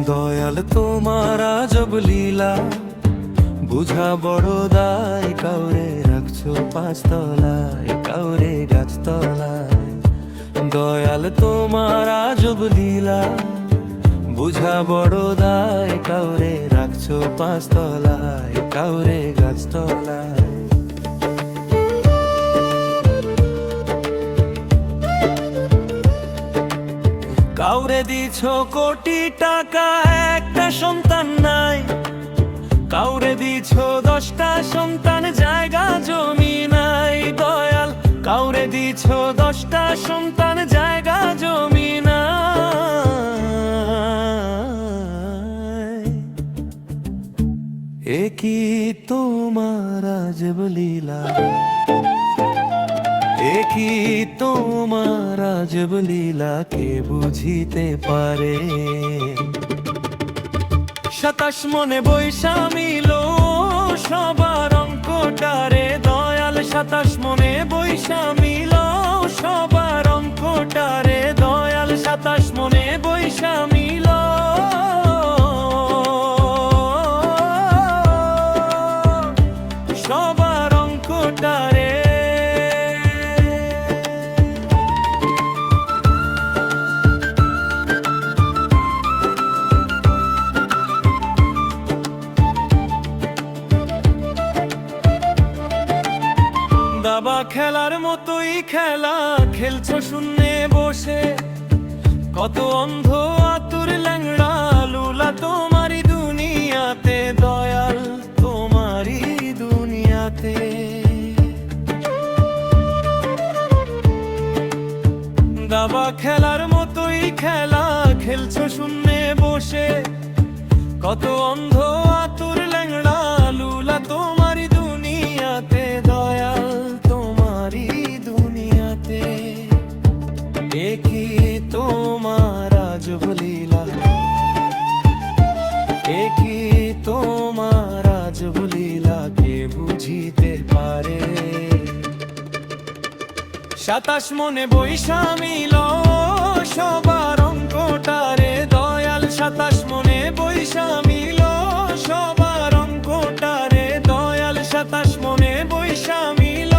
দয়াল তোমার আজব লীলা, বুঝা বড় দায়। কাউরে রাখছো পাঁচতলায়, কাউরে গাছতলায়। দয়াল তোমার আজব লীলা, বুঝা বড় দায়। কাউরে রাখছো পাঁচতলায়, কাউরে গাছতলায়। কাউরে দিছ কোটি টাকা, একটা সন্তান নাই। কাউরে দিছ 10টা সন্তান, জায়গা জমি নাই। দয়াল কাউরে দিছ 10টা সন্তান, জায়গা জমি নাই। এ কি তোমার আজব লীলা, এ কি তোমার আজব লীলা, কে বুঝিতে পারে। 27 মনে বৈশা মিল সবার অঙ্কটারে। দয়াল 27 মনে বৈশা মিল সবার অঙ্কটারে। দয়াল 27 মনে বৈশা মিল সবার অঙ্কটারে। দাবা খেলার মতোই খেলা খেলছো শূন্যে বসে। কত অন্ধ আতুর ল্যাংড়া লুলা তোমারই দুনিয়াতে। দয়াল তোমারই দুনিয়াতে। দাবা খেলার মতোই খেলা খেলছো শূন্যে বসে। কত অন্ধ আতুর ল্যাংড়া লুলা তোমারই দুনিয়াতে। দয়াল তোমারই দুনিয়াতে। এ কি তোমার আজব লীলা, এ কি তোমার আজব লীলা, কে বুঝিতে পারে। 27 মনে বৈশা মিল সবার অঙ্কটারে। দয়াল 27 মনে বৈশা মিল সবার অঙ্কটারে। দয়াল 27 মনে বৈশা মিল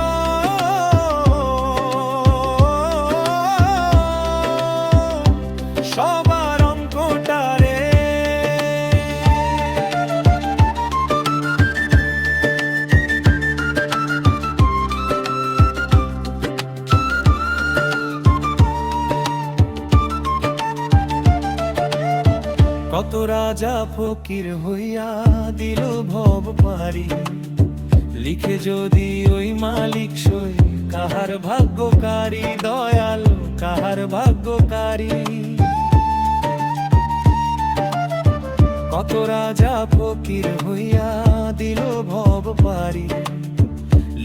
সবার অঙ্কটারে। কত রাজা ফকির হইয়া দিল ভব পারি। লিখে যদি ওই মালিক সই, কাহার ভাগ্যকারী। দয়াল কাহার ভাগ্যকারী। কত রাজা ফকির হইয়া দিল ভব পারি।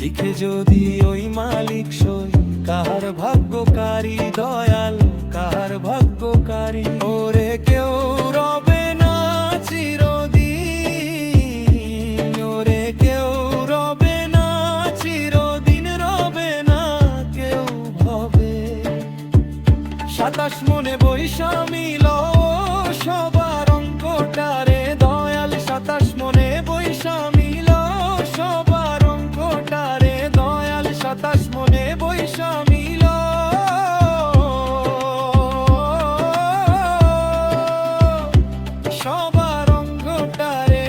লিখে যদি ওই মালিক সই, কাহার ভাগ্যকারী। দয়াল কাহার ভাগ্যকারী। ওরে কেউ রবে না চিরদিন, ওরে কেউ রবে না চিরদিন, রবে না কেউ ভবে। 27 মনে বৈশা মিল সবার অঙ্কটারে। দয়াল 27 মনে বৈশা মিল সবার অঙ্কটারে। দয়াল 27 মনে বৈশা মিল সবার অঙ্কটারে।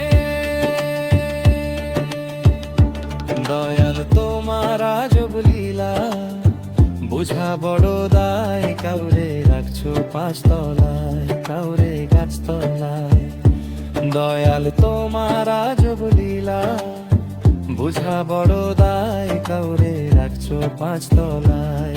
দয়াল তোমার আজব লীলা, বুঝা বড় দায়। কাউরে রাখছো পাঁচতলায়, কাউরে গাছতলায়। দয়াল তোমার আজব লীলা, বুঝা বড় দায়। কাউরে রাখছো পাঁচতলায়,